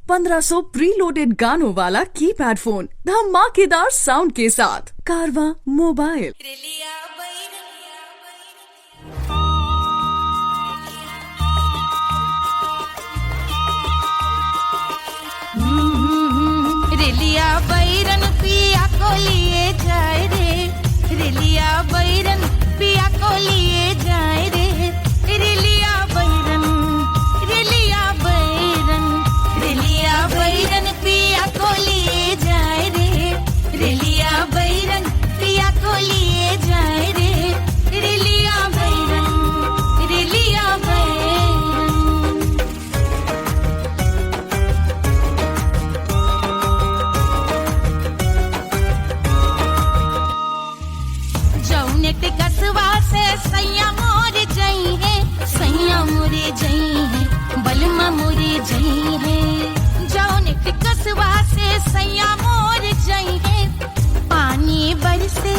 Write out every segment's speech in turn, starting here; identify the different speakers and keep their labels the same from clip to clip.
Speaker 1: 1500 preloaded गानों वाला keypad phone धमाकेदार साउंड के साथ कारवा मोबाइल।
Speaker 2: रेलिया बैरन पिया को लिए जाए रे, रेलिया बैरन पिया को लिए जाए रे, रेलिया बैरन, रेलिया बैरन, रेलिया बैरन पिया को लिए जाए रे, रेलिया बैरन पिया को लिए जाए रे, रेलिया बैरन, रेलिया बैरन। जौनेट कसवा से सैया मोर जई है, सैया मोरे जई है, बलमा मोरे जई है। जौनेट कसवा से सैया मोर जई है, पानी बरसे,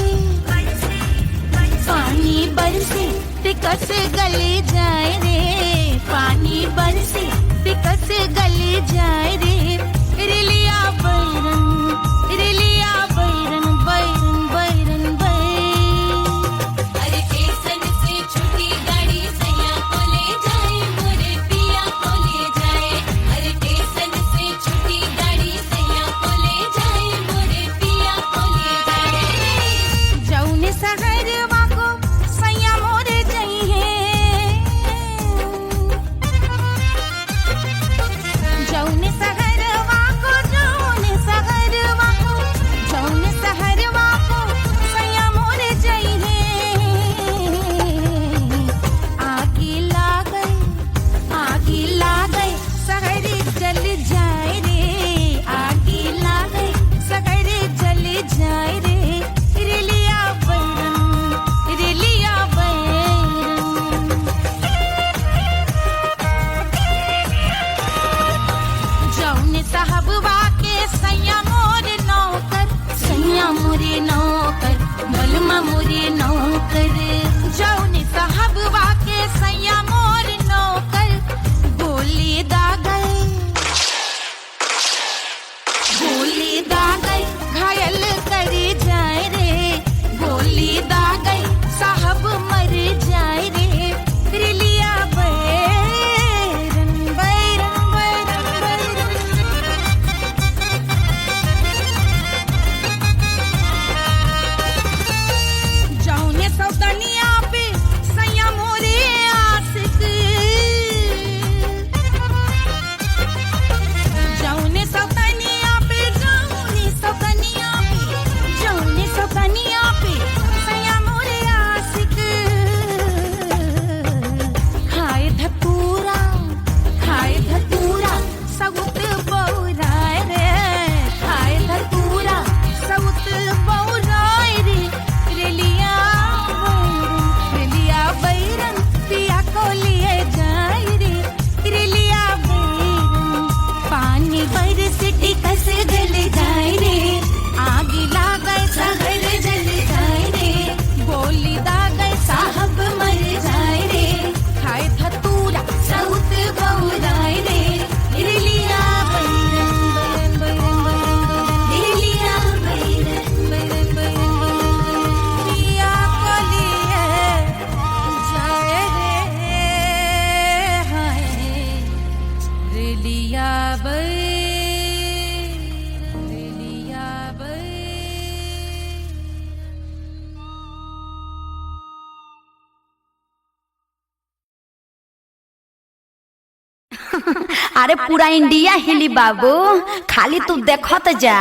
Speaker 2: पानी बरसे तिकस गले जाए रे, पानी बरसे तिकस गले जाए रे, रेलिया बैरन, रेलिया बैरन, बैरन बैरन बैरन। अरे स्टेशन से छुट्टी गाड़ी सैया को ले जाए, मोरे पिया को ले जाए। अरे स्टेशन से छुट्टी गाड़ी सैया को ले जाए, मोरे पिया को ले जाए। जौने सहरवा को सैया मोरे जई है, जौने सहरवा को, जौने सहरवा को, जौने सहरवा को सैया मोरे जई है। आगी लागई, आगी लागई सहर जल जाए रे, आगी लागई सहर जल जाए रे, रेलिया बैरन, रेलिया बैरन। जौने साहबवा के सैया मोरे नौकर, सैया मोरे नौकर, बलमा मोरे नौकर। जौने साहबवा के सैया मोरे नौकर, गोली दागल, गोली दागल घायल करे जाए रे, गोली दागल साहब मर जाए रे, रेलिया बैरन, बैरन बैरन बैरन। जौने सौतनिया पे सैया मोरे आशिक, जौने सौतनिया पे, जौने सौतनिया पे, जौने सौतनिया पे सैया मोरे आशिक। खाए धतूरा, खाए धतूरा सउत बौराए रे, खाए धतूरा सउत बौराए रे, रेलिया बैरन, रेलिया बैरन पिया को लिए जाए रे, रेलिया बैरन। पानी बरसे टिकस गल जाए रे, आगी लागै सहर जल जाए रे, गोली दागै साहब मर जाए रे, खाए धतूरा सउत बौराए रे, रेलिया बैरन, बैरन बैरन बैरन, रेलिया बैरन, बैरन बैरन बैरन। पिया को लिए जाए रे, हाय रेलिया बैरन, रेलिया बैरन।
Speaker 3: अरे पूरा इंडिया हिली बाबू, खाली तू देखत जा।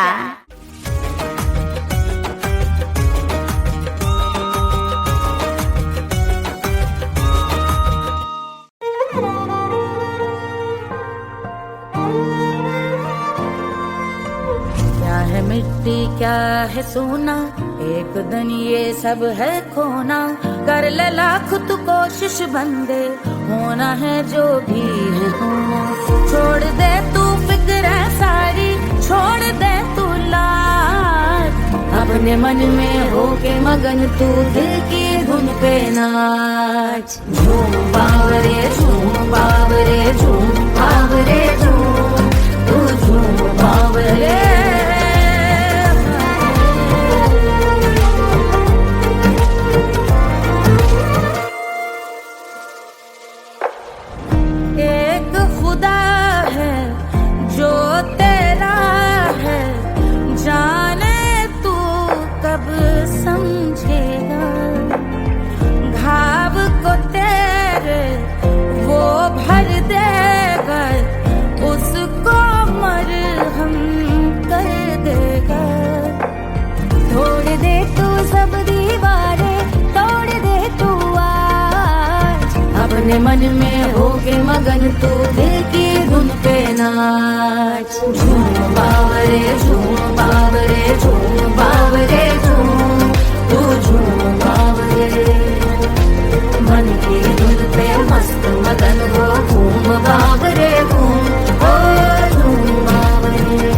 Speaker 2: क्या है मिट्टी क्या है सोना, एक दिन ये सब है खोना। कर ले लाख तू कोशिश बंदे, होना है जो भी है होना। छोड़ दे तू फिक्र सारी, छोड़ दे तू लाज, अपने मन में होके मगन तू दिल की धुन पे नाच। झूम बावरे झूम बावरे झूम बावरे झूम, तू मन में होके मगन तू दिल की धुन पे नाच। झूम बावरे झूम बावरे झूम बावरे झूम, तू झूम बावरे। मन की धुन पे मस्त मगन हो घूम बावरे घूम, ओ झूम बावरे।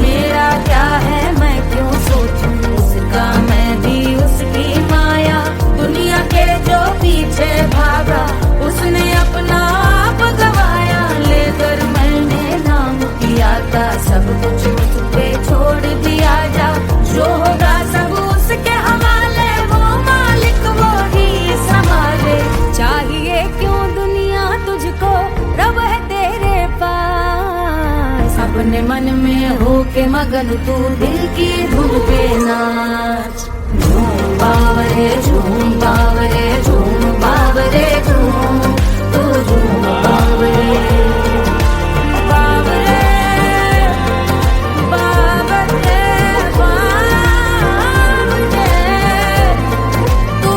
Speaker 2: मेरा क्या है मैं क्यों सोचूं उसका, मैं भी उसकी माया। दुनिया के जो पीछे भागा उसने अपना आप गवाया। लेकर मैंने नाम किया था सब कुछ उस पे छोड़ दिया जा। जो होगा सब उसके हवाले, वो मालिक वो ही संभाले। चाहिए क्यों दुनिया तुझको, रब है तेरे पास। अपने मन में होके मगन तू दिल की धुन पे नाच। झूम बावरे झूम बावरे झूम बावरे झूम, तू झूम बावरे। बावरे बावरे बावरे, तू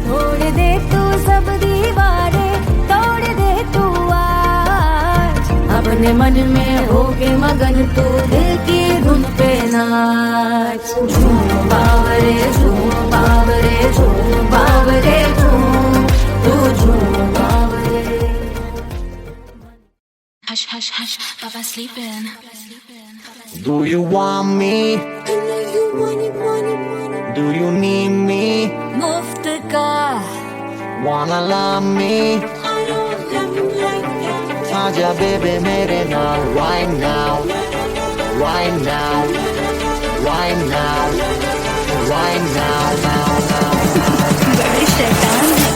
Speaker 2: तोड़ दे तू सब दीवारें, तोड़ दे तू आज। अपने मन में होके मगन तू दिल की धुन पे नाच। झूम बावरे झूम बावरे झूम बावरे झूम, तू झूम बावरे।
Speaker 4: Hush, hush, hush, Papa's sleeping.
Speaker 5: Do you want me? Do you need me?
Speaker 2: मुफ्त का
Speaker 5: Wanna love me? आजा बेबे मेरे नाल right now, right now, right now, right now, now, now, now.
Speaker 2: बड़ी शैतान है।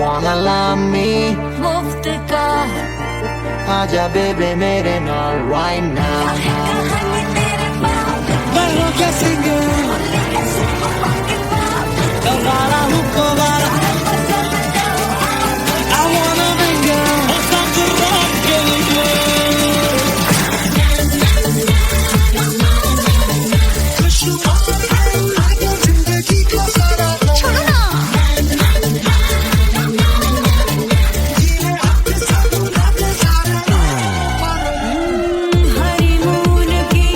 Speaker 5: Wanna love me?
Speaker 2: मुफ्त का
Speaker 5: आजा बेबे मेरे नाल right now.
Speaker 6: Bajo que sigue, Elvara Hukovara. I wanna bring you stop to rock
Speaker 2: honeymoon की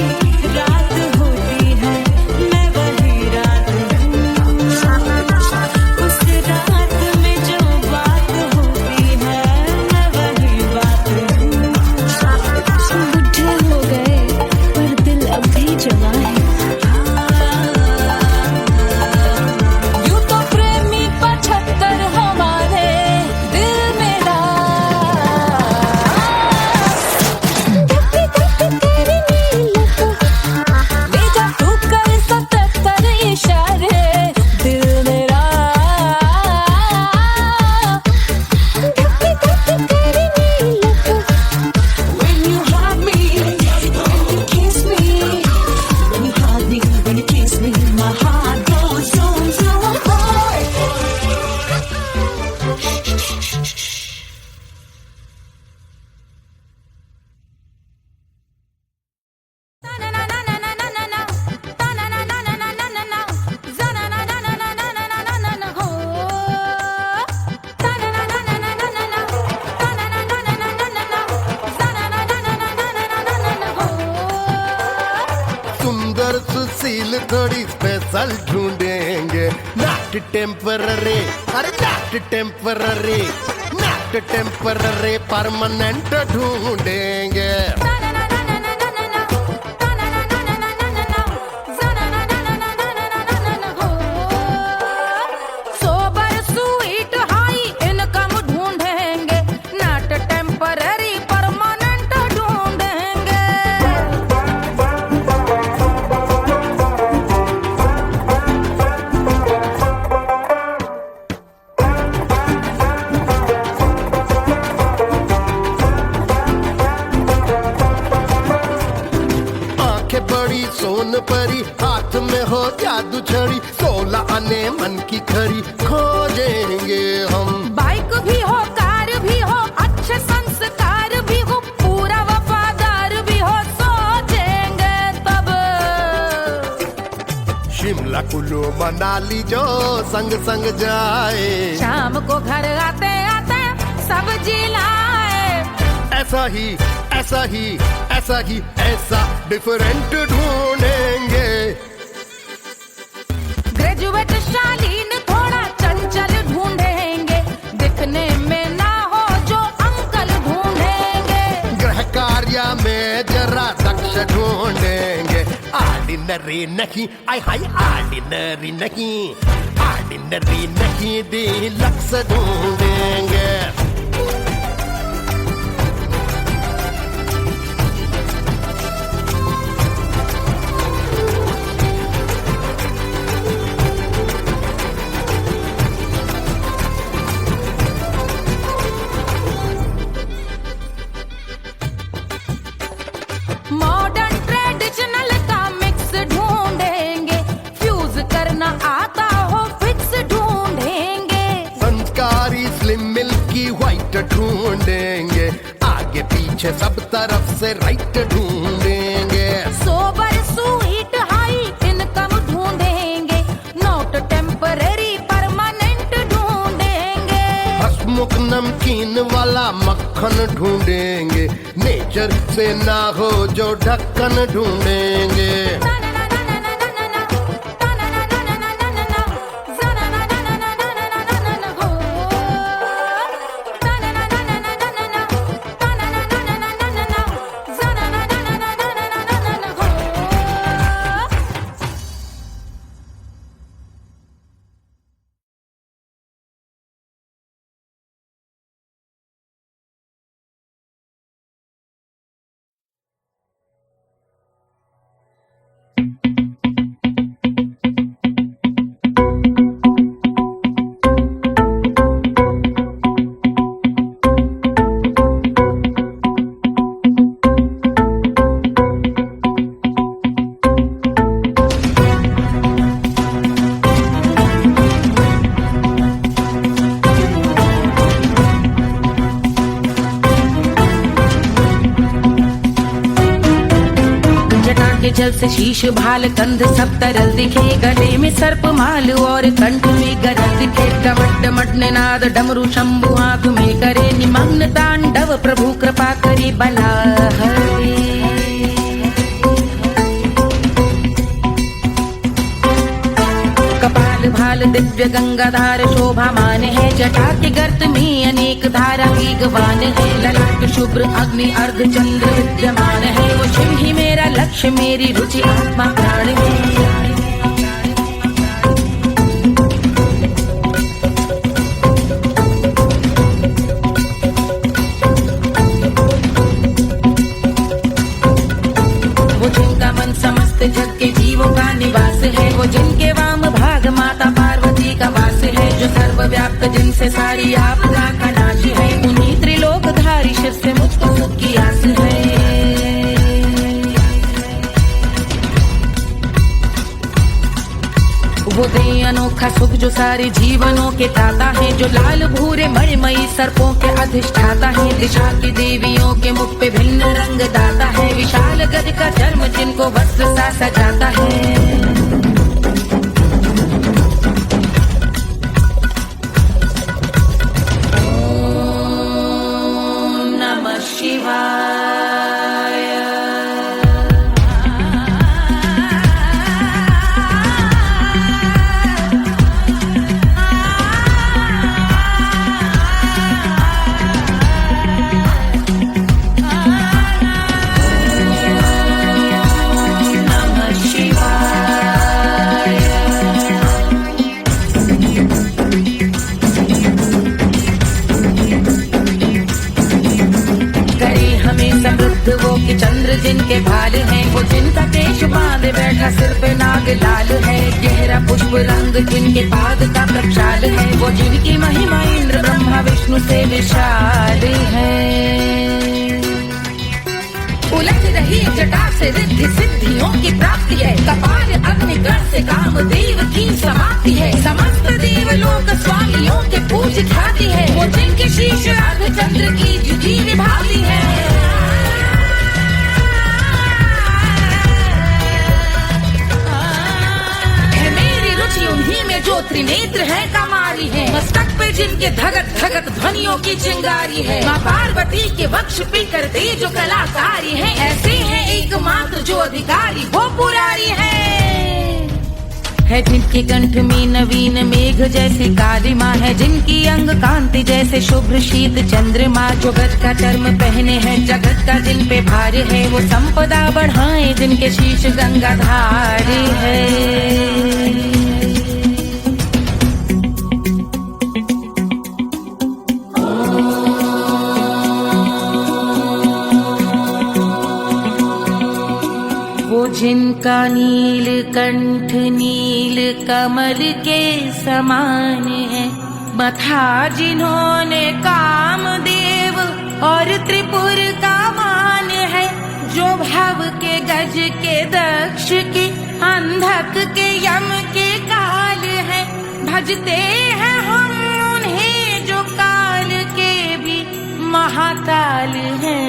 Speaker 7: थोड़ी स्पेशल ढूंढेंगे, नॉट टेम्पररी, अरे not temporary, not temporary, permanent ढूंढेंगे। सोन परी, हाथ में हो जादू छड़ी, 16 आने मन की खरी खोजेंगे हम।
Speaker 2: बाइक भी हो, कार भी हो, अच्छे संस्कार भी हो, पूरा वफादार भी हो, सोचेंगे तब।
Speaker 7: शिमला कुल्लू मनाली जो संग संग जाए,
Speaker 2: शाम को घर आते आते सब्जी लाए।
Speaker 7: ऐसा ही ऐसा ही ऐसा ही ऐसा डिफरेंट ढूंढेंगे।
Speaker 2: ग्रेजुएट शालीन थोड़ा चंचल ढूंढेंगे, दिखने में ना हो जो अंकल ढूंढेंगे।
Speaker 7: गृह कार्य में जरा दक्ष ढूंढेंगे, ऑर्डिनरी नहीं, आय हाय ऑर्डिनरी नहीं, ऑर्डिनरी नहीं, डीलक्स ढूंढेंगे।
Speaker 2: मॉडर्न ट्रेडिशनल का मिक्स ढूंढेंगे, फ्यूज करना आता हो फिक्स ढूंढेंगे।
Speaker 7: संस्कारी स्लिम मिल्की व्हाइट ढूंढेंगे, आगे पीछे सब तरफ से राइट ढूंढेंगे।
Speaker 2: सोबर स्वीट हाई इनकम ढूंढेंगे, नॉट टेम्पररी परमानेंट ढूंढेंगे।
Speaker 7: हसमुख नमकीन वाला मक्खन ढूंढेंगे, नेचर से ना हो जो ढक्कन ढूंढेंगे।
Speaker 2: जल से शीश भाल कंध सब तरल दिखे, गले में सर्प माल और कंठ में गरल दिखे। डमट डमट निनाद डमरू शंभु हाथ में करे निमग्न तांडव, प्रभु कृपा करे बला हरे। कपाल भाल दिव्य गंगाधार शोभामान है, जटा के गर्त में अनेक धारा वेगवान है। ललाट शुभ्र अग्नि अर्ध चंद्र विद्यमान है, वो शिव ही मेरा लक्ष्य मेरी रुचि आत्मा प्राण है। वो जिनका मन समस्त जग के जीवों का निवास है, वो जिनके वाम भाग माता पार्वती का वास है। जो सर्वव्याप्त जिनसे सारी आपदा का नाश है, उन्हीं त्रिलोकधारी शिव से मुझको सुख की आस है। वो दे अनोखा सुख जो सारे जीवनों के दाता है, जो लाल भूरे मणिमयी सर्पों के अधिष्ठाता है। दिशा की देवियों के मुख पे भिन्न रंग दाता है, विशाल गज का जन्म जिनको वस्त्र सा सजाता है।
Speaker 8: तथा सिर पे नाग लाल है, गहरा पुष्प रंग जिनके पाद का प्रक्षाल है, वो जिनकी महिमा इंद्र ब्रह्मा विष्णु से विशाल है। उलझ रही जटा से रिद्धि सिद्धियों की प्राप्ति है, कपाल अग्निगण से कामदेव की समाप्ति है, समस्त देवलोक स्वामियों के पूज ख्याति है, वो जिनके शीश अर्धचंद्र की जुटी विभाती है। उन्हीं में जो त्रिनेत्र है कमारी है, मस्तक पे जिनके धगत धगत ध्वनियों की चिंगारी है, माँ पार्वती के वक्ष पे करते जो कलाकारी है, ऐसे है एकमात्र जो अधिकारी वो पुरारी है जिनके कंठ में नवीन मेघ जैसे काली माँ है, जिनकी अंग कांति जैसे शुभ्र शीत चंद्रमा, जो गज का चर्म पहने हैं जगत का जिन पे भार है, वो संपदा बढ़ाए जिनके शीश गंगाधार है। जिनका नील कंठ नील कमल के समान है, मथा जिन्होंने कामदेव और त्रिपुर का मान है, जो भव के गज के दक्ष के अंधक के यम के काल है, भजते हैं हम उन्हें जो काल के भी महाकाल हैं,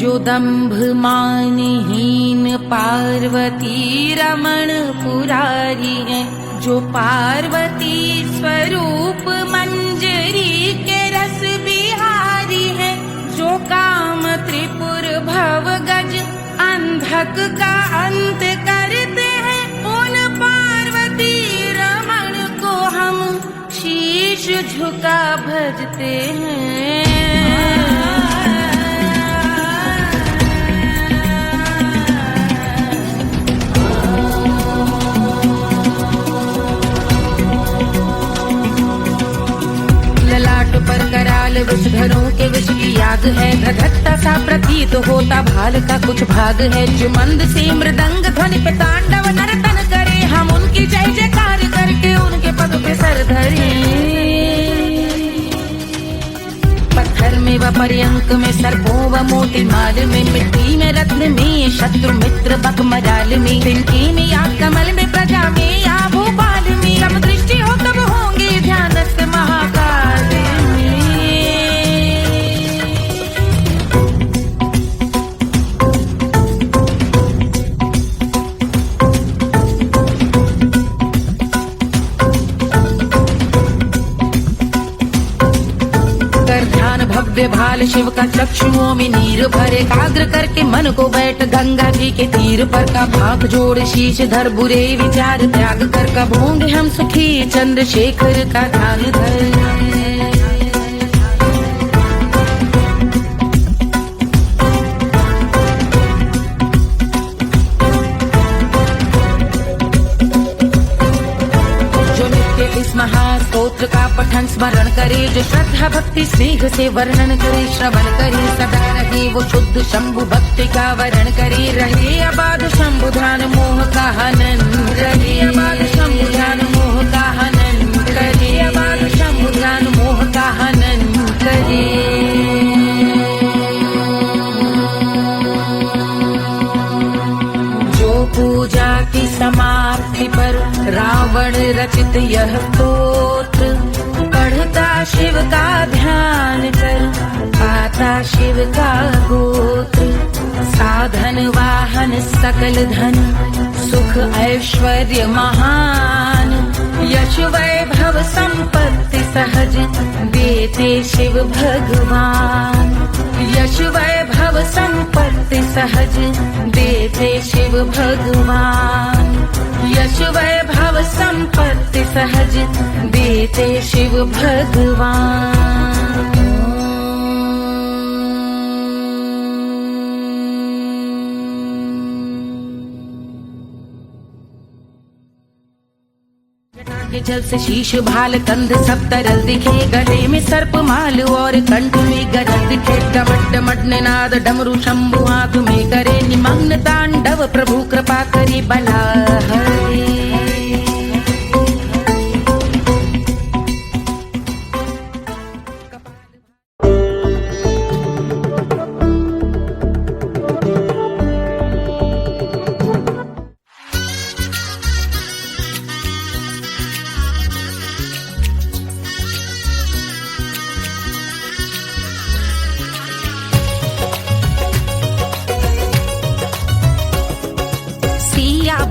Speaker 8: जो दंभ मानहीन पार्वती रमण पुरारी है, जो पार्वती स्वरूप मंजरी के रस बिहारी है, जो काम त्रिपुर भव गज अंधक का अंत करते हैं, उन पार्वती रमण को हम शीश झुका भजते हैं। पर कराल विषधरों के विष की याग है, धधकता सा प्रतीत होता भाल का कुछ भाग है, जो मंद से मृदंग ध्वनि पे तांडव नर्तन करे, हम उनकी जय जयकार करके उनके पद पे सर धरे। पत्थर में व पर्यंक में सर्पों व मोती माल में, मिट्टी में रत्न में शत्रु मित्र बक मराल में, तिनके में या कमल में प्रजा में या भोपाल में, जब दृष्टि हो तब होंगे ध्यानस्थ महाकाल में। भव्य भाल शिव का चक्षुओं में नीर भरे, एकाग्र करके मन को बैठ गंगा जी के तीर पर, का भाग जोड़ शीश धर बुरे विचार त्याग कर, कब होंगे हम सुखी चंद्रशेखर का ध्यान धर। महास्तोत्र का पठन स्मरण करे, जो श्रद्धा भक्ति स्नेह से वर्णन करे, श्रवण करे सदा रहे वो शुद्ध शंभु भक्ति का वर्ण करे, रहे अबाध शंभु ध्यान मोह का हनन, रहे अबाध शंभु ध्यान मोह का हनन करे, अबाध शंभु ध्यान मोह का हनन करे। पूजा की समाप्ति पर रावण रचित यह स्तोत्र, पढ़ता शिव का ध्यान कर पाता शिव का गोत्र, साधन वाहन सकल धन सुख ऐश्वर्य महान, यश वैभव संपत्ति सहज देते शिव भगवान, यश वैभव संपत्ति सहज देते शिव भगवान, यश वैभव संपत्ति सहज देते शिव भगवान। के जल से शीश भाल कंध सब तरल दिखे, गले में सर्प माल और कंठ में गरज दिखे। डमट डमट निनाद डमरू शंभु हाथ में करे निमग्न तांडव, प्रभु कृपा करे बला हरे।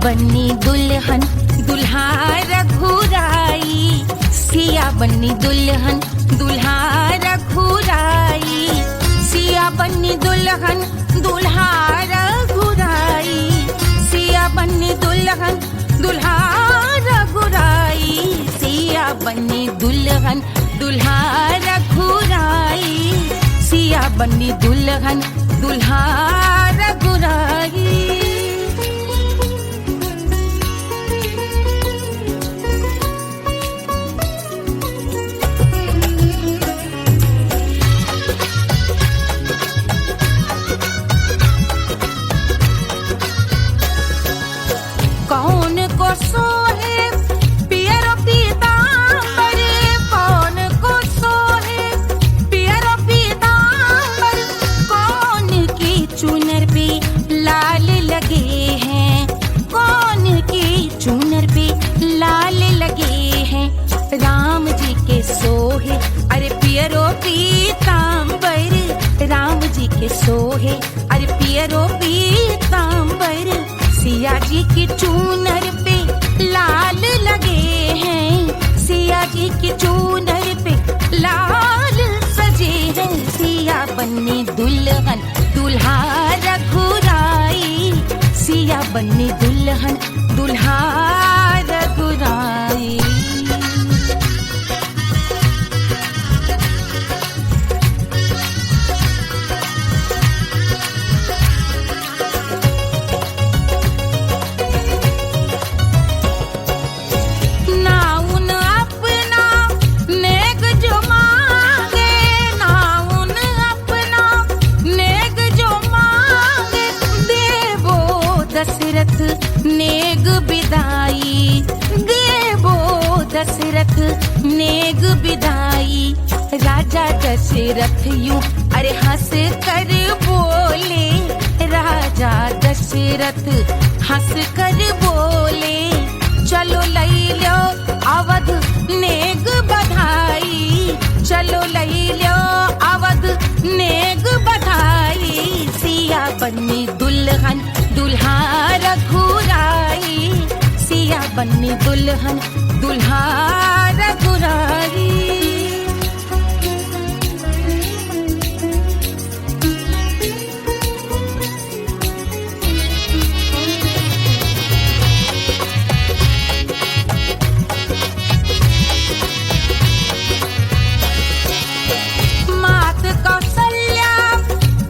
Speaker 2: बन्नी दुल्हन दुल्हा रघुराई, सिया बन्नी दुल्हन दुल्हा रघुराई, सिया बन्नी दुल्हन दुल्हा रघुराई, सिया बन्नी दुल्हन दुल्हा रघुराई, सिया बन्नी दुल्हन दुल्हा रघुराई, सिया बन्नी दुल्हन दुल्हा रघुराई। कौन को सोहे पियरो पीतांबर, कौन को सोहे पियरो पीतांबर, कौन की चुनर पे लाल लगे हैं, कौन की चुनर पे लाल लगे हैं। राम जी के सोहे अरे पियरो पीतांबर, राम जी के सोहे अरे पियरो पीतांबर, सिया जी की चूनर पे लाल लगे हैं, सिया जी की चूनर पे लाल सजे हैं। सिया बन्नी दुल्हन दुल्हा रघुराई, सिया बन्नी दुल्हन दुल्हा रघुराई। नेग बिदाई देवो दशरथ नेग बिदाई, राजा दशरथ यूं अरे हंस कर बोले, राजा दशरथ हंस कर बोले, चलो लई लो अवध नेग बधाई, चलो लई लो अवध नेग बधाई। सिया बन्नी दुल्हन दुल्हा रघुराई, सिया बन्नी दुल्हन दुल्हा रघुराई। मात कौशल्या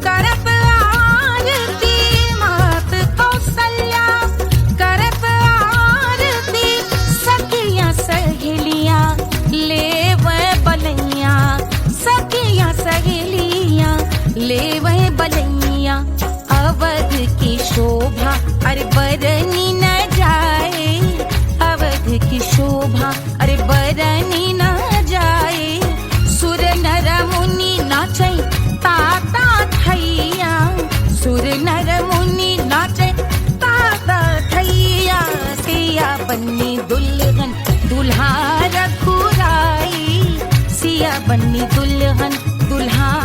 Speaker 2: करत आरती, मात कौशल्या करत आरती, सखियां सहेलियां लेवे बलैया, सखियां सहेलियां लेवे बलैया। अवध की शोभा अरे बरनी न जाए, अवध की शोभा अरे बरनी न जाए। सुर नर मुनि नाचे ताता थैया, सुर नर मुनि नाचे ताता थैया। सिया बन्नी दुल्हन दुल्हा रघुराई, सिया बन्नी दुल्हन दुल्हा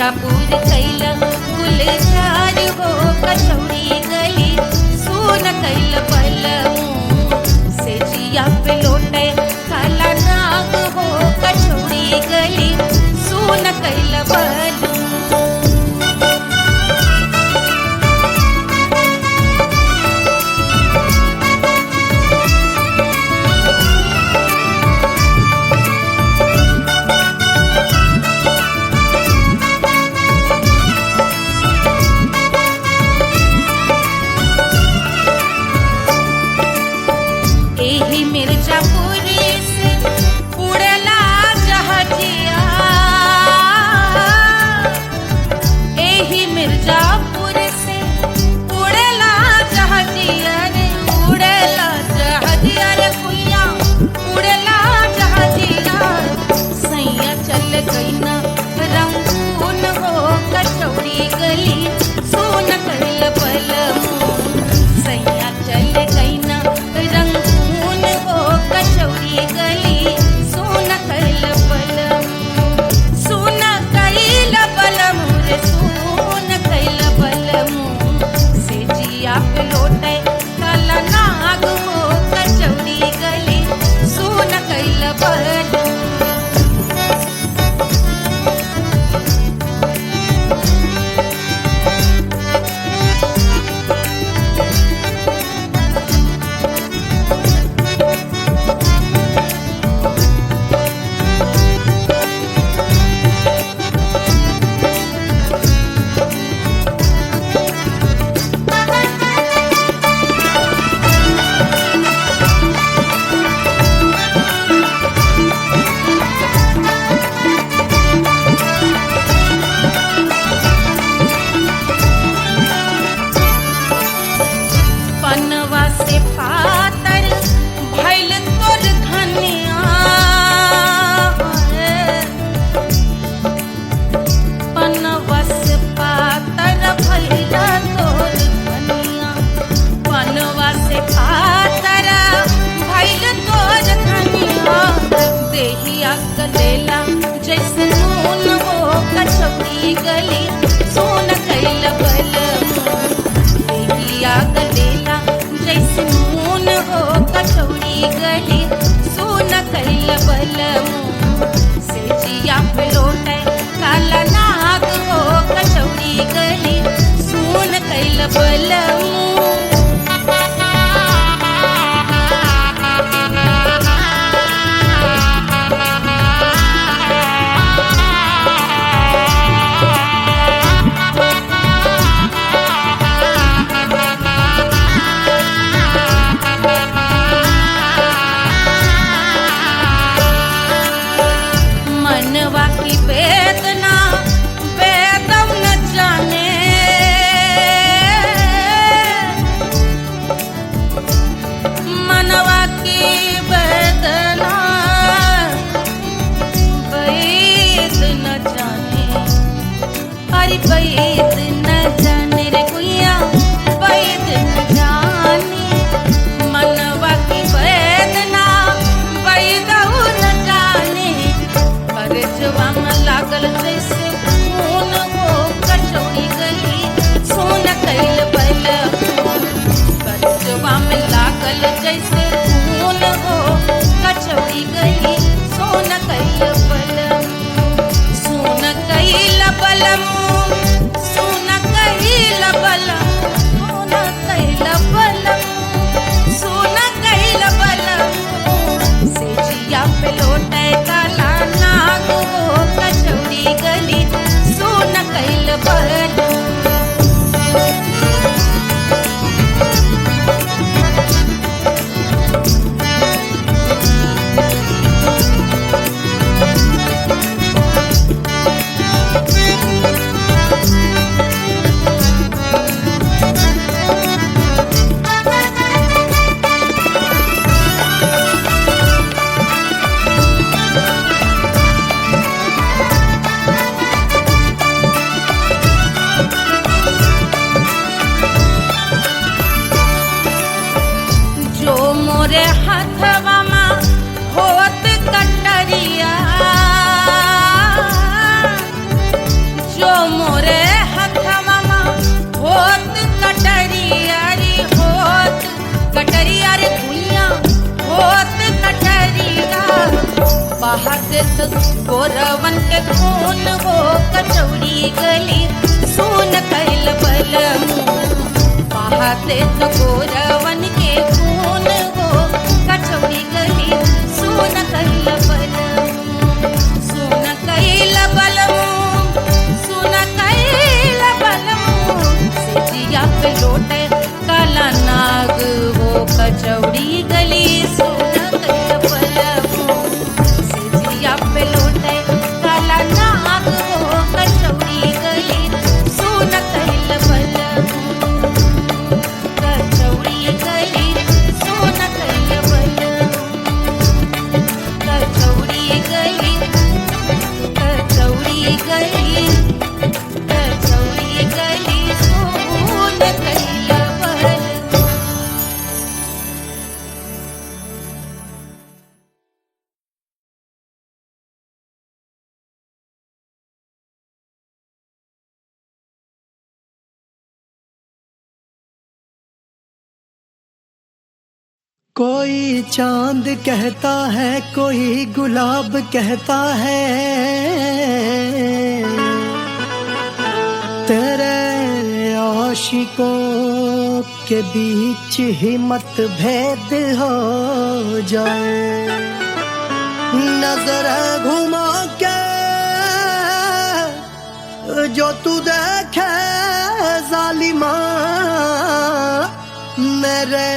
Speaker 2: मिर्जापुर कैला गुलजार हो कचौड़ी गली सुन कैल बलमू से जिया पे लोटे काला नाग हो कचौड़ी गली सुन कैल बलमू। एही मिर्जापुर से उड़ला जहाजिया, एही मिर्जापुर से उड़ला जहाजिया रे उड़ला जहाजिया रे कुइया उड़ला जहाजिया सैया चल गई ना रंगून हो कचौड़ी गली सोन कैल बलमू सैया चल गई ना रंगून हो कचौड़ी गली सोन कैल बलमू सोन कैल बलमू रे सोन कैल बलमू से जिया पे लोटे काला नाग हो कचौड़ी गली सोन कैल बलमू। पनवा से पातर भइल तोर धनिया पनवा से पातर भइल तोर धनिया पनवा से पातर भइल तोर धनिया देहिया गलेला जैसे नून हो कचौड़ी गली सोन कैल बलमू देहिया गलेला जैसे नून हो कचौड़ी गली सोन कैल बलमू से जिया पे लोटे काला नाग हो कचौड़ी गली सोन कैल बलमू। मनवा की वेदना वेदम न जाने मनवा की वेदना वैद न जाने अरे वैद न जाने रे कुइया वैद न जाने मनवा की वेदना वैद न जाने परजवा में लागल जैसे खून हो कचौड़ी गली सोन कैल बलमू परजवा में लागल जैसे खून हो कचौड़ी गली सोन कैल बलमू सोन कैल बलमू सोन कैल बलमू सोन कैल बलमू सोन कैल बलमू से जिया पे लोटे काला नाग हो कचौड़ी गली सोन कैल बलमू। बहाते तो गोरवन के खून वो कचौड़ी गली सुन कैल बलमू बहाते तो गोरवन के खून वो कचौड़ी गली सुन कैल बलमू सुन कैल बलमू सुन कैल बलमू सिजिया पे लोटे काला नाग वो कचौड़ी गली सुन कैल बलमू सिजिया पे लोटे काला नाग वो कचौड़ी गली सुन कैल बलमू कचौड़ी गली सुन कैल बलमू कचौड़ी गली कचौड़ी गली कचौड़ी गली सुन कैल बलमू।
Speaker 6: कोई चांद कहता है कोई गुलाब कहता है तेरे आशिकों के बीच ही मतभेद हो जाए नजर घुमा के जो तू देखे जालिमा मेरे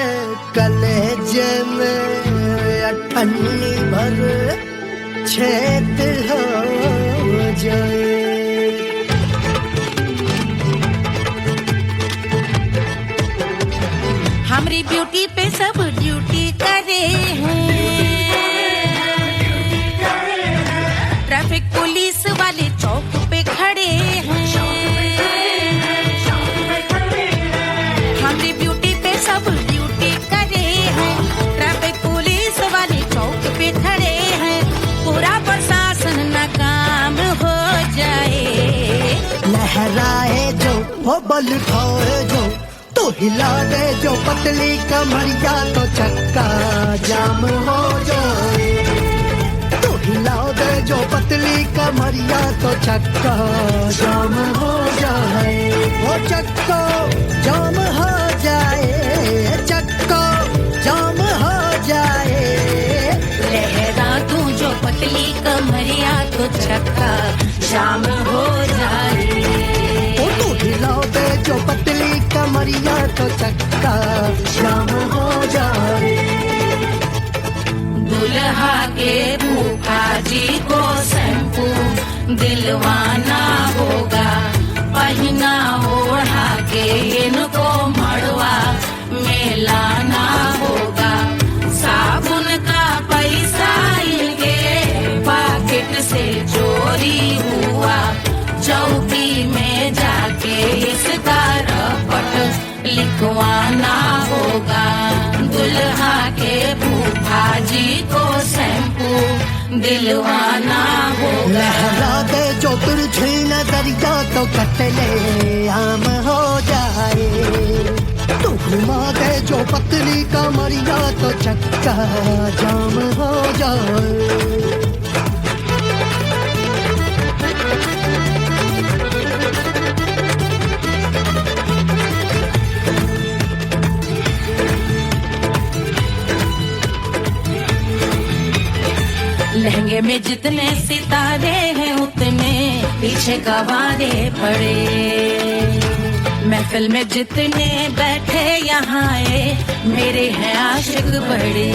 Speaker 6: कलेजे में अठन्नी भर छेद हो जाए।
Speaker 2: हमारी ब्यूटी पे सब ड्यूटी करे हैं ट्रैफिक पुलिस वाले चौक पे खड़े हैं हमारी ब्यूटी पे सब ड्यूटी करे हैं ट्रैफिक पुलिस वाले चौक पे खड़े हैं पूरा प्रशासन नाकाम हो जाए
Speaker 6: लहराए जो वो बल खाए जो तो हिला दे जो पतली कमरिया तो चक्का जाम हो जाए तो हिला दे जो पतली कमरिया तो चक्का जाम हो जाए वो चक्का जाम हो जाए चक्का जाम हो जाए
Speaker 2: लहरा तू जो पतली कमरिया तो चक्का जाम हो जाए
Speaker 6: ओ तू हिला दे जो पतली कमरिया तो चक्का जाम हो जाए।
Speaker 2: दुल्हा के फूफा जी को शैम्पू दिलवाना होगा पहना ओढ़ा के इनको मड़वा में लाना होगा साबुन का पैसा इनके पॉकेट से चोरी हुआ चौकी में जाके इसका रपट लिखवाना होगा दुल्हा के फूफा जी को शैम्पू दिलवाना होगा
Speaker 6: लहरा दे जो तुरझी नजरिया तो कटले आम हो जाए तू घुमा दे जो पतली कमरिया तो चक्का जाम हो जाए।
Speaker 2: लहंगे में जितने सितारे हैं उतने पीछे गवारे पड़े महफिल में जितने बैठे यहाँ आए मेरे हैं आशिक बड़े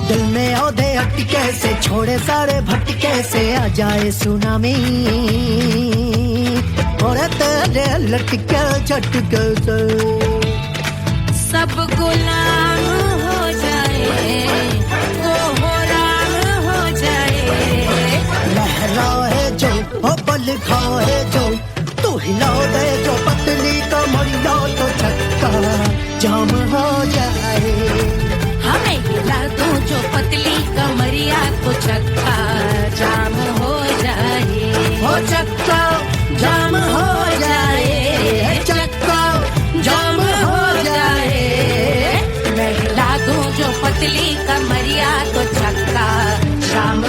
Speaker 6: दिल में औधे अटके से छोड़े सारे भटके से आ जाए सुनामी और तेरे लटके झटके से
Speaker 2: सब गुलाम हो जाए वो हो राम हो जाए
Speaker 6: लहराए जो ओ बल खाए जो तू हिला दे जो पतली कमरिया तो चक्का जाम हो जाए
Speaker 2: हमें हिला दो जो पतली कमरिया को चक्का जाम हो जाए
Speaker 6: हो चक्का जाम हो जाए चक्का जाम हो जाए
Speaker 2: मैं हिला दूं जो पतली कमरिया को चक्का जाम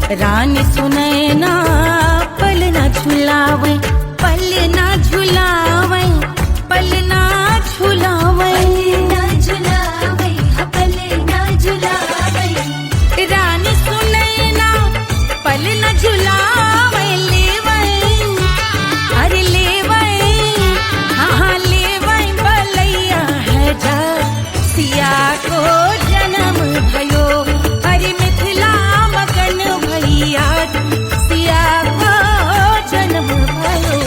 Speaker 2: रानी सुनैना पल ना झुलावे, पल ना झुलावे, पल ना झुलावे, पल ना झुलावे, रानी सुनैना पल ना झुलावे, लेवै अरे लेवै हाँ लेवै बलैया है जा सिया को जन्म भयो, अरे मिथिला मगन भैया सिया को जन्म भयो।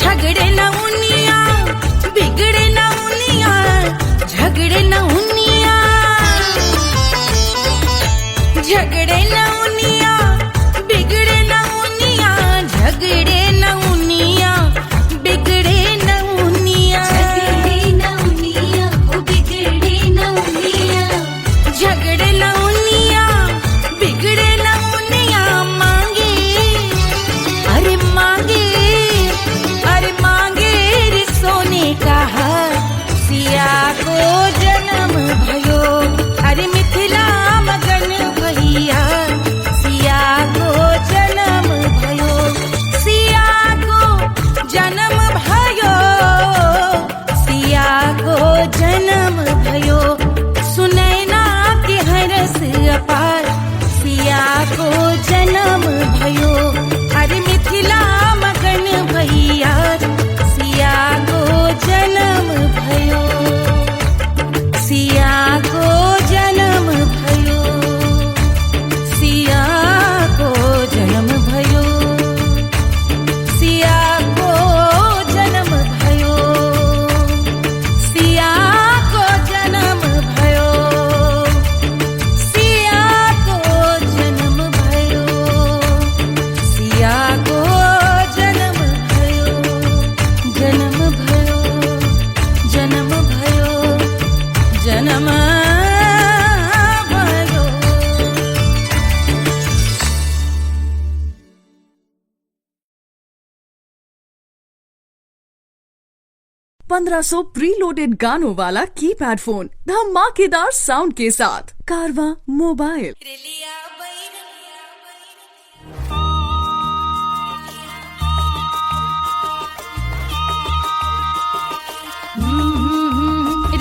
Speaker 2: झगड़े न उनिया बिगड़े न उनिया, झगड़े न उनिया, झगड़े न उनिया बिगड़े न उनिया, झगड़े न उनिया बिगड़े न उनिया, झगड़े न उनिया बिगड़े न उनिया, झगड़े न उनिया बिगड़े न उनिया, मांगे अरे मांगे, अरे मांगे रे सोने का हार सिया को जन्म भयो, अरे मिथिला मगन भैया सिया को जन्म भयो, सिया को जन्म भयो, सिया को जन्म भयो, सुनैना के हरस अपार सिया को जन्म भयो, अरे मिथिला मगन भैया सिया को जन्म भयो, सिया को जन्म भयो, सिया को जन्म भयो, सिया को जन्म भयो, सिया को जन्म भयो, सिया को जन्म भयो, सिया को जन्म भयो, जन्म भयो, जन्म भयो, जन्म भयो।
Speaker 1: 1500 प्रीलोडेड गानों वाला कीपैड फोन धमाकेदार साउंड के साथ कारवा मोबाइल।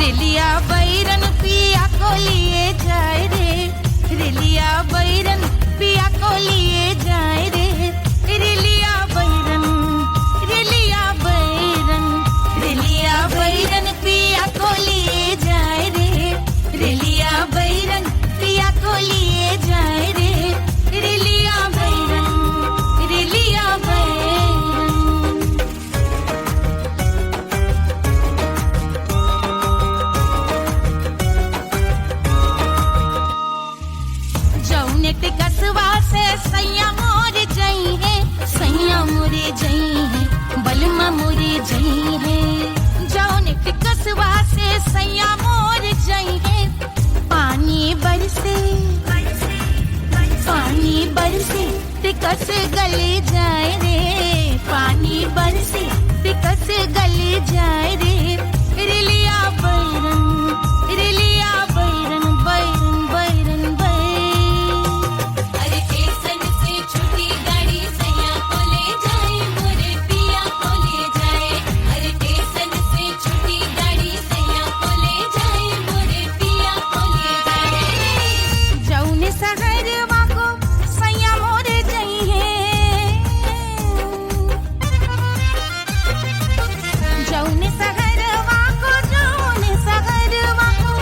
Speaker 2: रेलिया बैरन पिया को लिए जाए रे, रेलिया बैरन पिया को लिए जाए रे, रेलिया बैरन, रेलिया बैरन, रेलिया बैरन पिया को लिए जाए रे, रेलिया बैरन पिया को लिए जाए रे, रेलिया बैरन, रेलिया बैरन। जौने ते कसवा से सैया मोर जई है, सैया मोरे जई है, बलमा मोरे जई है, जौने ते कसवा से सैया मोर जई है, पानी बरसे, पानी बरसे ते कस गले जाए रे, पानी बरसे ते कस गले जाए रे, रेलिया बैरन, रेलिया बैरन, बैरन बैरन बैरन। अरे स्टेशन से छुट्टी गाड़ी सैया को ले जाए, मोरे पिया को ले जाए, अरे स्टेशन से छुट्टी गाड़ी सैया को ले जाए, मोरे पिया को ले जाए। जौने सहरवा को सैया मोरे जई है, जौने सहरवा को, जौने सहरवा को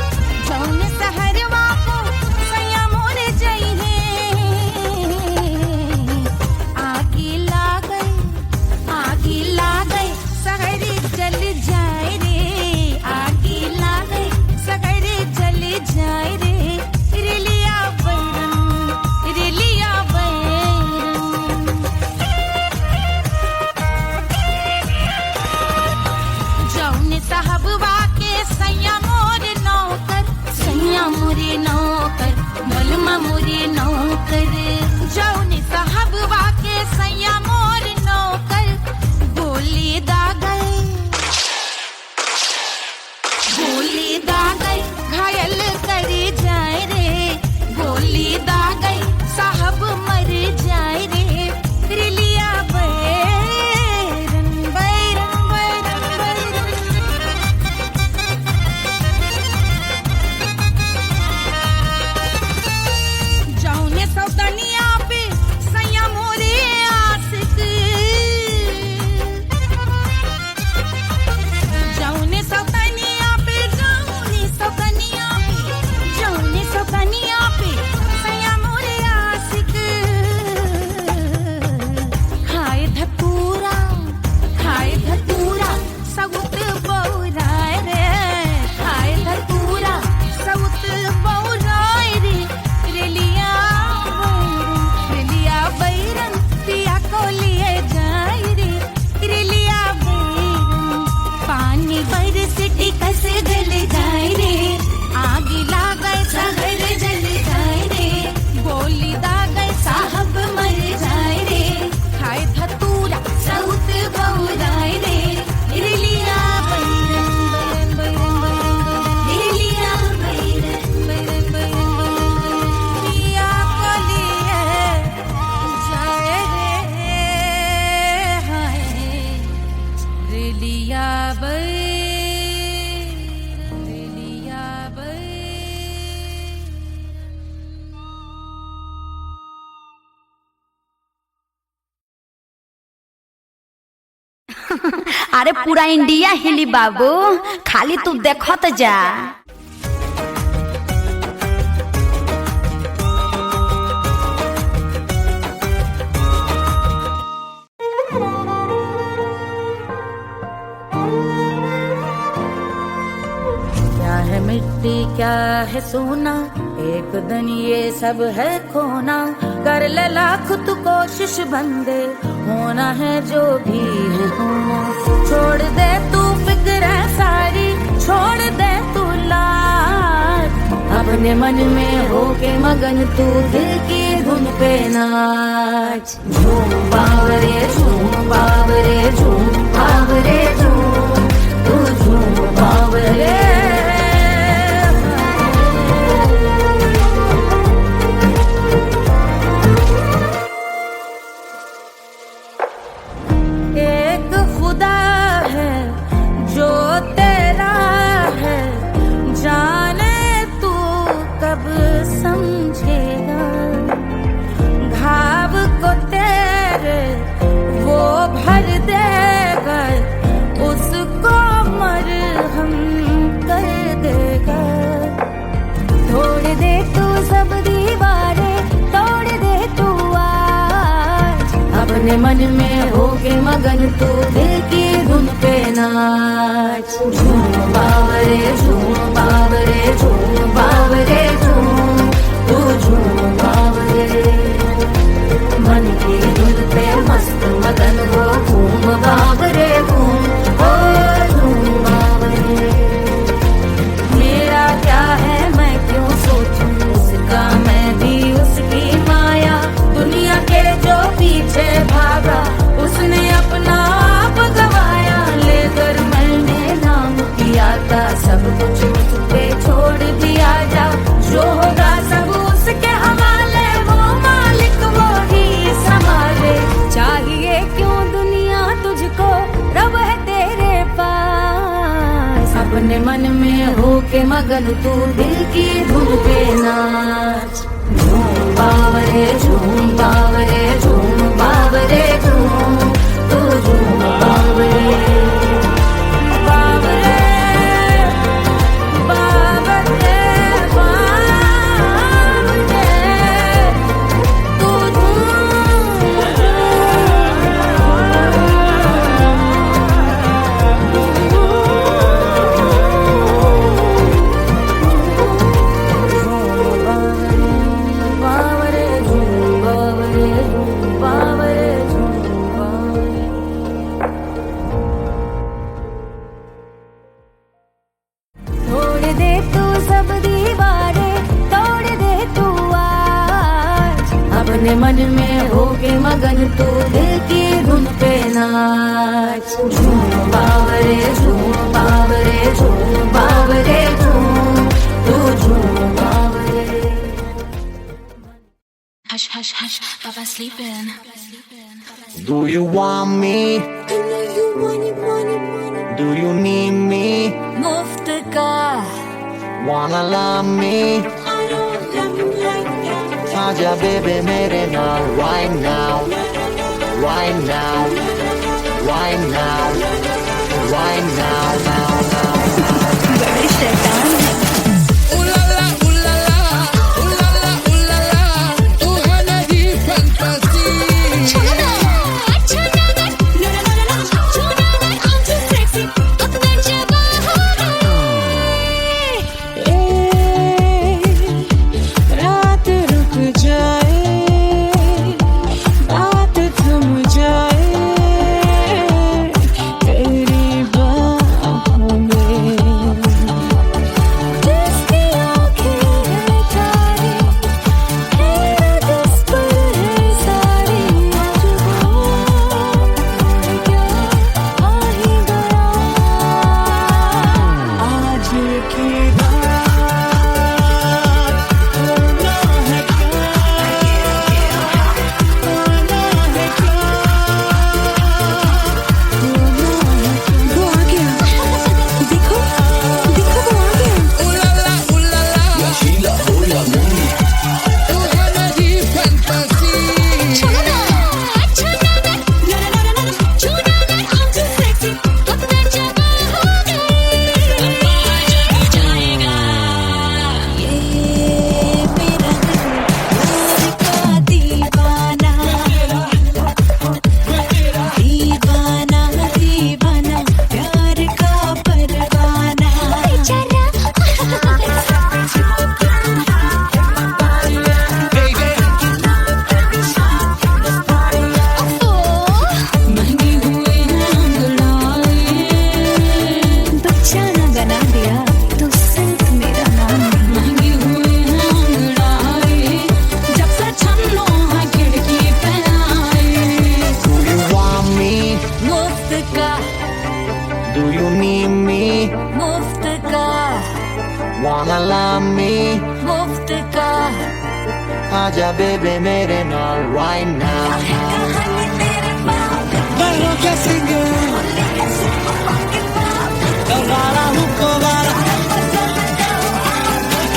Speaker 3: अरे पूरा इंडिया हिली बाबू, खाली तू देखत जा।
Speaker 8: क्या है मिट्टी क्या है सोना, एक दिन ये सब है खोना। कर ले लाख तू कोशिश बंदे, होना है जो भी है होना। छोड़ दे तू फिक्र सारी, छोड़ दे तू लाज, अपने मन में होके मगन तू दिल की धुन पे नाच। झूम बावरे झूम बावरे झूम बावरे झूम, तू झूम बावरे। एक खुदा है जो तेरा है, जाने तू कब समझेगा। घाव को तेरे वो भर देगा, उसको मरहम कर देगा। तोड़ दे तू सब दीवारें, तोड़ दे तू आज, अपने मन में होके मगन तू दिल की धुन पे नाच। झूम बावरे झूम बावरे झूम बावरे झूम, तू झूम बावरे। मन की धुन पे मस्त मगन हो, घूम बावरे घूम, ओ झूम बावरे। मेरा क्या है मैं क्यों सोचूं, उसका मैं भी उसकी माया। दुनिया के जो पीछे भागा, उसने अपना आप गवाया। लेकर मैंने नाम किया था, सब कुछ उस पे छोड़ दिया जा। जो होगा सब उसके हवाले, वो मालिक वो ही संभाले। चाहिए क्यों दुनिया तुझको, रब है तेरे पास। अपने मन में होके मगन तू दिल की धुन पे नाच। झूम बावरे झूम बावरे झूम बावरे झूम, तू झूम बावरे। बावरे बावरे बावरे, तू बावरे झूम बावरे झूम बावरे झूम बावरे। तोड़ दे तू सब दीवारें, तोड़ दे तू आज, अपने मन में होके मगन तू दिल की धुन पे नाच। झूम बावरे झूम बावरे झूम बावरे झूम, तू झूम बावरे।
Speaker 4: Hush, hush, hush, Baba sleeping.
Speaker 5: Do you want me? Do you need me?
Speaker 3: मुफ्त का
Speaker 5: Wanna love me? आजा बेबे मेरे नाल right now, right now, right now, right now, now, now, now.
Speaker 9: रात रुक जाए, बात थम जाए, तेरी बाहों
Speaker 5: आजा बेबे मेरे नाल right now
Speaker 9: Bailo que sigue Cavara cavara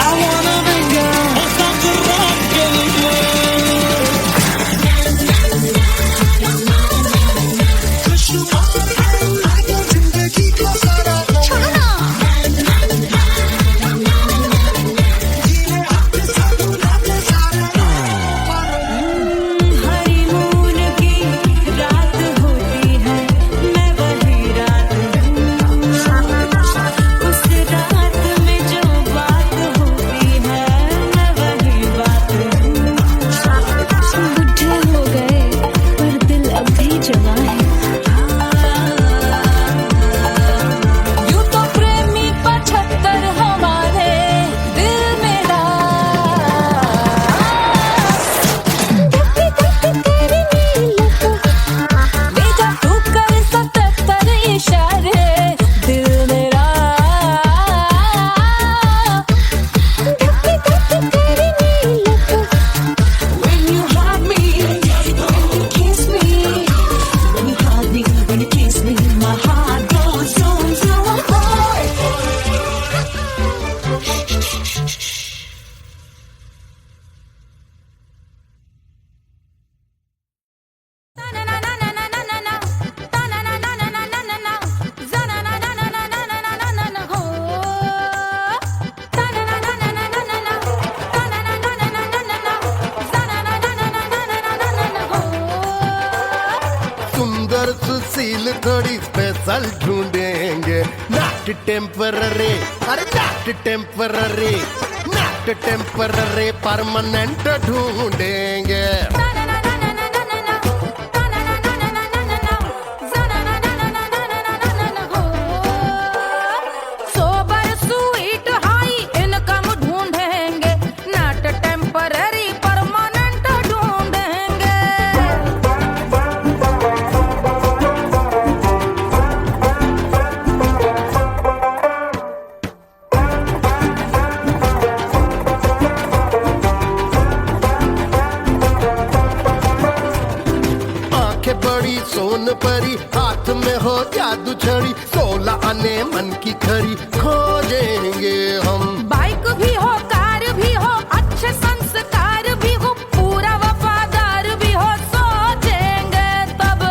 Speaker 9: I wanna bring you Stop the rock
Speaker 2: honeymoon की रात होती है मैं वही रात हूँ उस रात में जो बात होती है मैं वही बात हूँ बुढ़े हो गए पर दिल अब भी जवां है यूं तो प्रेमी 75 हमारे दिल मेरा तेरी नीलों ले जा तू कर 77 इशारे दिल मेरा तेरी नीलों When you hug me, when you kiss me, when you hug me, when you kiss me, my heart goes zoom zoom.
Speaker 7: सुंदर सुशील थोड़ी स्पेशल ढूंढेंगे नॉट टेम्पररी अरे not temporary not temporary permanent ढूंढेंगे
Speaker 2: सोबर स्वीट हाई इनकम ढूंढेंगे not temporary permanent ढूंढेंगे
Speaker 7: आंखें बड़ी सोन परी हाथ में हो जादू छड़ी 16 आने मन की खरी खोजेंगे हम
Speaker 2: बाइक भी हो कार भी हो अच्छे संस्कार भी हो पूरा वफादार भी हो सोचेंगे तब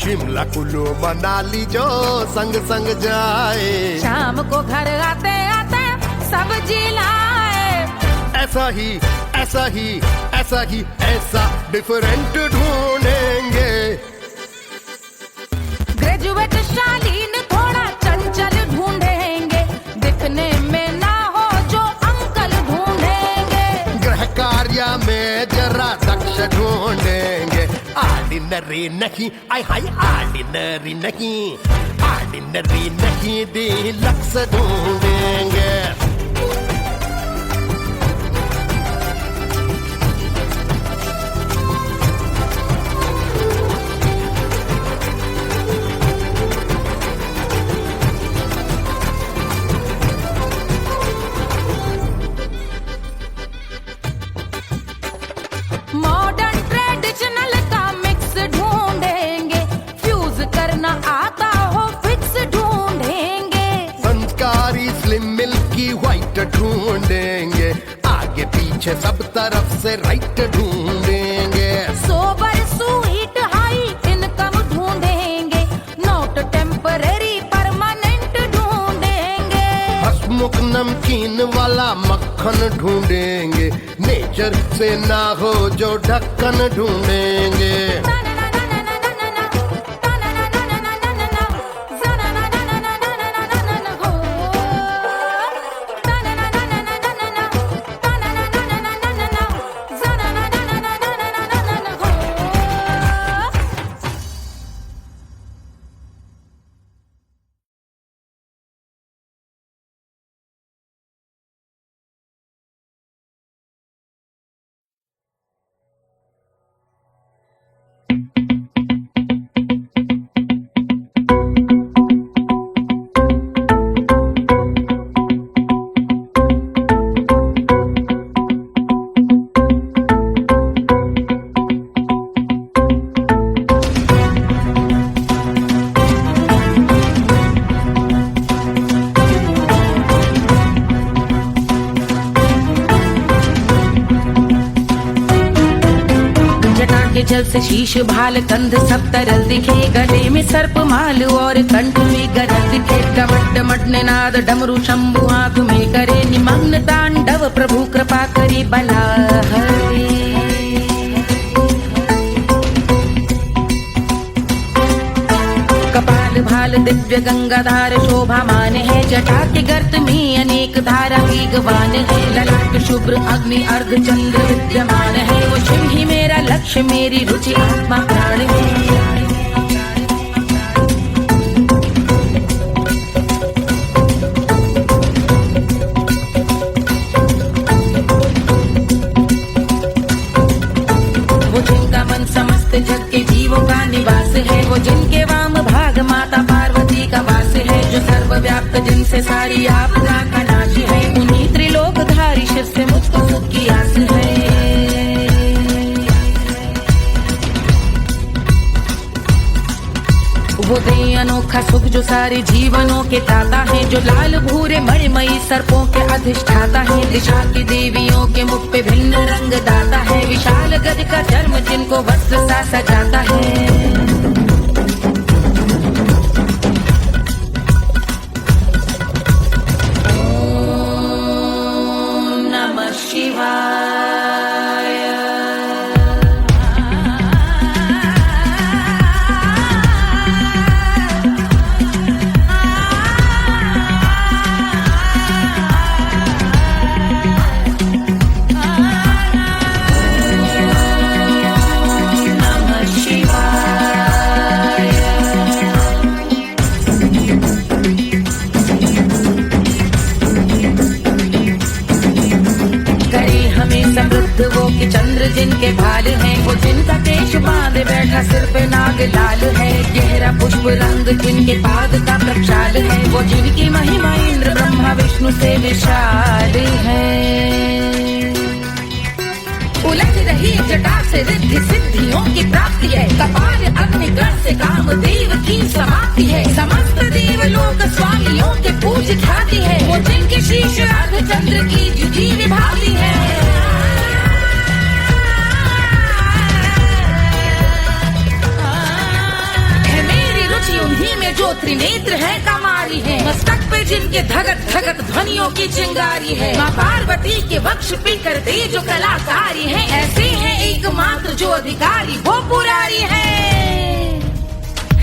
Speaker 7: शिमला कुल्लू मनाली जो संग संग जाए
Speaker 2: शाम को घर आते आते सब्जी लाए
Speaker 7: ऐसा ही ऐसा ही ऐसा ही ऐसा डिफरेंट ढूंढेंगे
Speaker 2: ग्रेजुएट शालीन थोड़ा चंचल ढूंढेंगे दिखने में ना हो जो अंकल ढूंढेंगे
Speaker 7: गृह कार्य में जरा दक्ष ढूंढेंगे ऑर्डिनरी नहीं आई हाई ऑर्डिनरी नहीं डीलक्स ढूंढेंगे
Speaker 2: मॉडर्न ट्रेडिशनल का मिक्स ढूंढेंगे फ्यूज करना आता हो फिक्स ढूंढेंगे
Speaker 7: संस्कारी स्लिम मिल्की व्हाइट ढूंढेंगे आगे पीछे सब तरफ से राइट ढूंढेंगे
Speaker 2: सोबर स्वीट हाई इनकम ढूंढेंगे नॉट टेम्पररी परमानेंट ढूंढेंगे
Speaker 7: हसमुख नमकीन वाला मक्खन ढूंढेंगे नेचर से ना हो जो ढक्कन ढूंढेंगे
Speaker 8: जल से शीश भाल कंध सब तरल दिखे, गले में सर्प माल और कंठ में गरल दिखे। डमट डमट निनाद डमरू शंभु आंख में करे निमग्न तांडव, प्रभु कृपा करे बला हरे। कपाल भाल दिव्य गंगाधार शोभामान है, जटा के गर्त में अनेक धारा वेगवान है। ललाट शुभ्र अग्नि अर्ध चंद्र विद्यमान है, वो शिव ही मेरा लक्ष्य मेरी रुचि आत्मा प्राण है। वो जिनका मन समस्त जग के जीवों का निवास है, वो जिनके वाम भाग माता पार्वती का वास है। जो सर्वव्याप्त जिनसे सारी आपदा का नाश है, उन्हीं त्रिलोकधारी शिव से मुझको सुख की आस है। वो दे अनोखा सुख जो सारे जीवनों के दाता है, जो लाल भूरे मणिमयी सर्पों के अधिष्ठाता है। दिशा की देवियों के मुख पे भिन्न रंग दाता है, विशाल गज का चर्म जिनको वस्त्र सा सजाता है। वो कि चंद्र जिनके भाल हैं, वो जिनका केश बांधे बैठा सिर पे नाग लाल है। गहरा पुष्प रंग जिनके पाद का प्रक्षाल है, वो जिनकी महिमा इंद्र ब्रह्मा विष्णु से विशाल है। उलझ रही जटा से रिद्धि सिद्धियों की प्राप्ति है, कपाल अग्निगण से कामदेव की समाप्ति है। समस्त देवलोक स्वामियों के पूज ख्याति है, वो जिनके शीश अर्ध चंद्र की जुजी विभाती है। उन्हीं में जो त्रिनेत्र है कमारी है, मस्तक पे जिनके धगत धगत ध्वनियों की चिंगारी है। माँ पार्वती के वक्ष पे करते जो कलाकारी है, ऐसे हैं एकमात्र जो अधिकारी वो पुरारी है।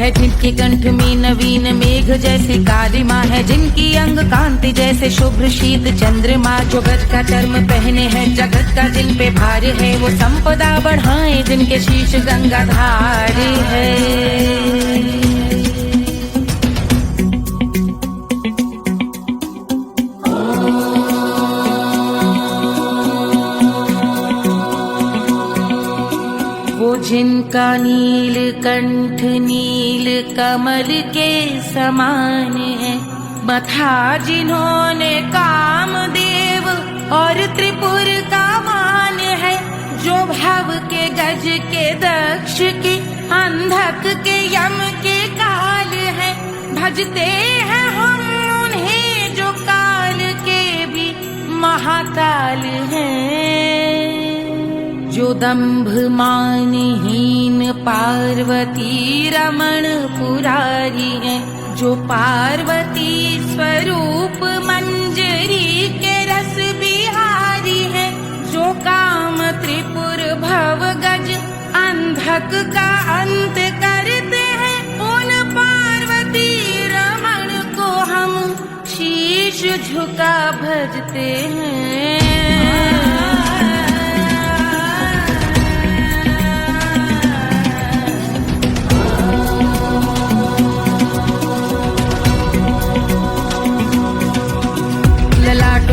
Speaker 8: जिनके कंठ में नवीन मेघ जैसे काली माँ है, जिनकी अंग कांति जैसे शुभ्र शीत चंद्रमा। जो गज का चर्म पहने हैं जगत का जिन पे भार है, वो संपदा बढ़ाए जिनके शीश गंगाधार है। जिनका नील कंठ नील कमल के समान है, मथा जिन्होंने कामदेव और त्रिपुर का मान है। जो भव के गज के दक्ष के अंधक के यम के काल है, भजते हैं हम उन्हें जो काल के भी महाकाल हैं। जो दंभ मानहीन पार्वती रमण पुरारी है, जो पार्वती स्वरूप मंजरी के रस बिहारी है। जो काम त्रिपुर भव गज अंधक का अंत करते हैं, उन पार्वती रमण को हम शीश झुका भजते हैं।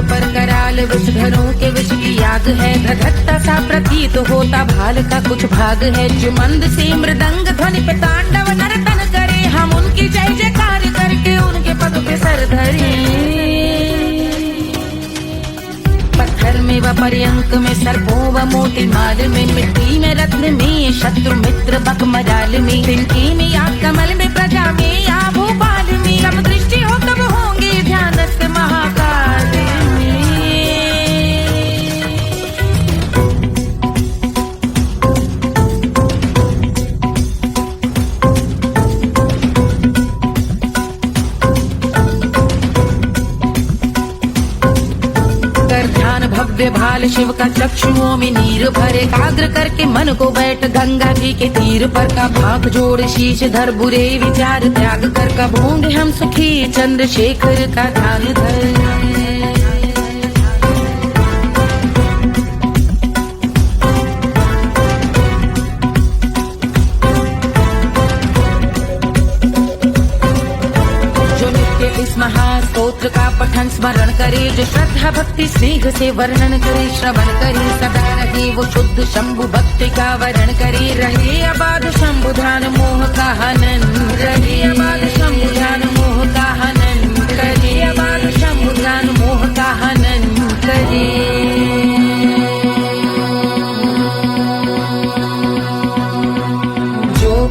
Speaker 8: पर कराल विषधरों के विष की याद है, धधकता सा प्रतीत होता भाल का कुछ भाग है। जो मंद से मृदंग ध्वनि पे तांडव नर्तन करे, हम उनकी जय जयकार करके उनके पद पे सर धरे। पत्थर में व पर्यंक में सर्पों व मोती माल में, मिट्टी में रत्न में शत्रु मित्र बक मजाल में, तिनके में या कमल में प्रजा में या भोपाल में। सब दृष्टि हो तब होंगे ध्यानस्थ महाकाल में। भव्य भाल शिव का चक्षुओं में नीर भरे एकाग्र करके मन को बैठ गंगा जी के तीर पर का भाग जोड़ शीश धर बुरे विचार त्याग कर कब होंगे हम सुखी चंद्रशेखर का ध्यान धर। इस महास्तोत्र का पठन स्मरण करे जो श्रद्धा भक्ति स्नेह से वर्णन करे श्रवण करे सदा रहे वो शुद्ध शंभु भक्ति का वर्ण करे रहे अबाध शंभु ध्यान मोह का हनन रहे अबाध शंभु ध्यान मोह का हनन करे अबाध शंभु ध्यान मोह का हनन करे।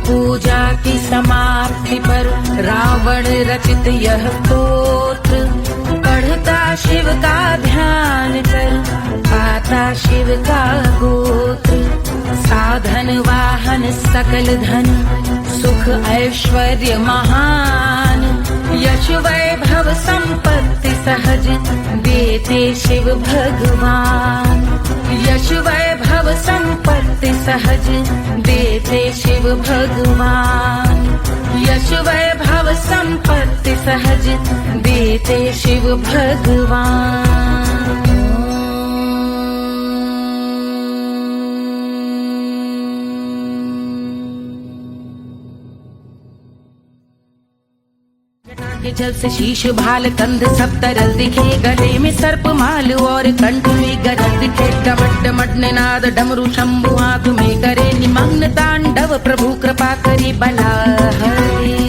Speaker 8: पूजा की समाप्ति पर रावण रचित यह स्तोत्र पढ़ता शिव का ध्यान कर पाता शिव का गोत्र साधन वाहन सकल धन सुख ऐश्वर्य महान यश वैभव संपत्ति सहज देते शिव भगवान यश वैभव संपत्ति सहज देते शिव भगवान यश वैभव संपत्ति सहज देते शिव भगवान। के जल से शीश भाल कंध सब तरल दिखे गले में सर्प माल और कंठ में गरज दिखे डमट डमट निनाद डमरू शंभु हाथ में करे निमग्न तांडव प्रभु कृपा करे बला हरे।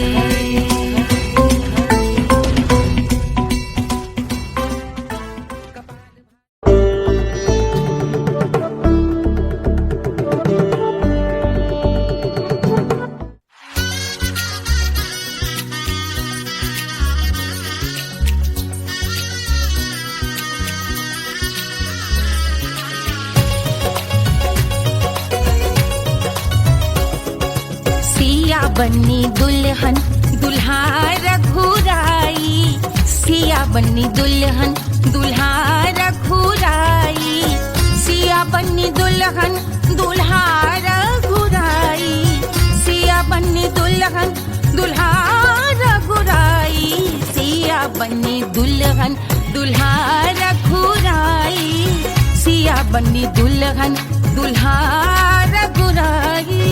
Speaker 2: बन्नी दुल्हन दुल्हा रघुराई सिया बन्नी दुल्हन दुल्हा रघुराई सिया बन्नी दुल्हन दुल्हा रघुराई सिया बन्नी दुल्हन दुल्हा रघुराई सिया बन्नी दुल्हन दुल्हा रघुराई सिया बन्नी दुल्हन दुल्हा रघुराई।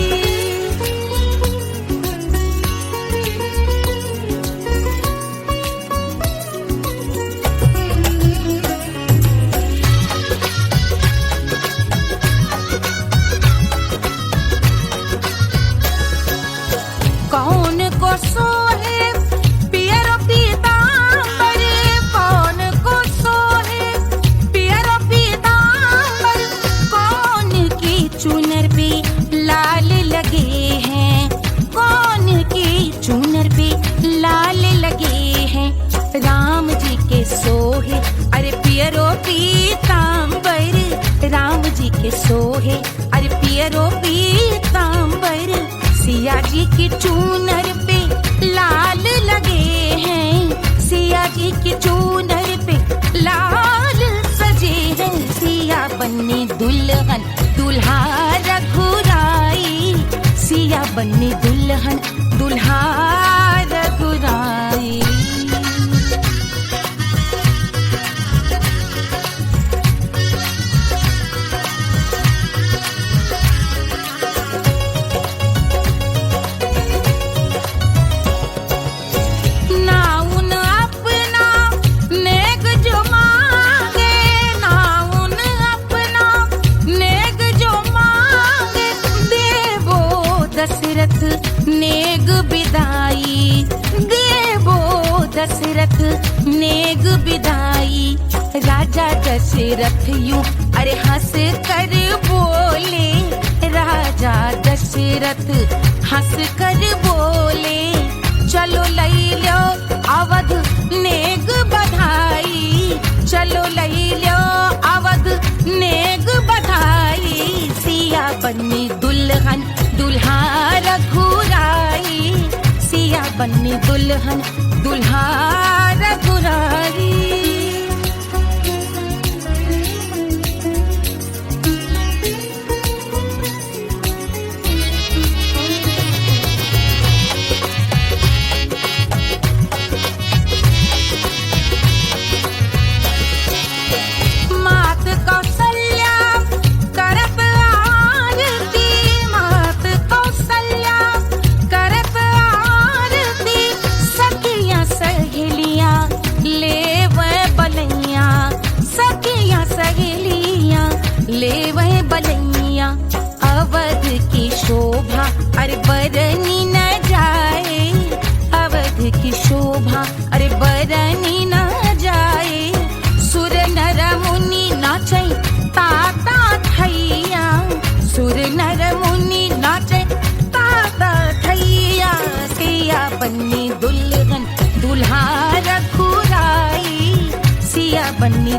Speaker 2: कौन को सोहे पियरो पीतांबर कौन को सोहे पियरो पीतांबर कौन की चुनर पे लाल लगे हैं कौन की चुनर पे लाल लगे हैं राम जी के सोहे अरे पियरो पीतांबर राम जी के सोहे अरे पियरो पीतांबर सिया जी की चूनर पे लाल लगे हैं सिया जी की चूनर पे लाल सजे हैं सिया बन्नी दुल्हन दुल्हा रघुराई सिया बन्नी दुल्हन दुल्हा रघुराई। दशरथ नेग बिदाई देवो दशरथ नेग बिदाई राजा दशरथ यूं अरे हंस कर बोले राजा दशरथ हंस कर बोले चलो लई लो अवध नेग बधाई चलो लई लो अवध नेग बधाई सिया बन्नी दुल्हन दुल्हा रघुराई सिया बन्नी दुल्हन दुल्हा रघुराई। बरनी न जाए सुर नर मुनि नाचे ताता थैया सुर नर मुनि नाचे ताता थैया सिया बन्नी दुल्हन दुल्हा रघुराई सिया बन्नी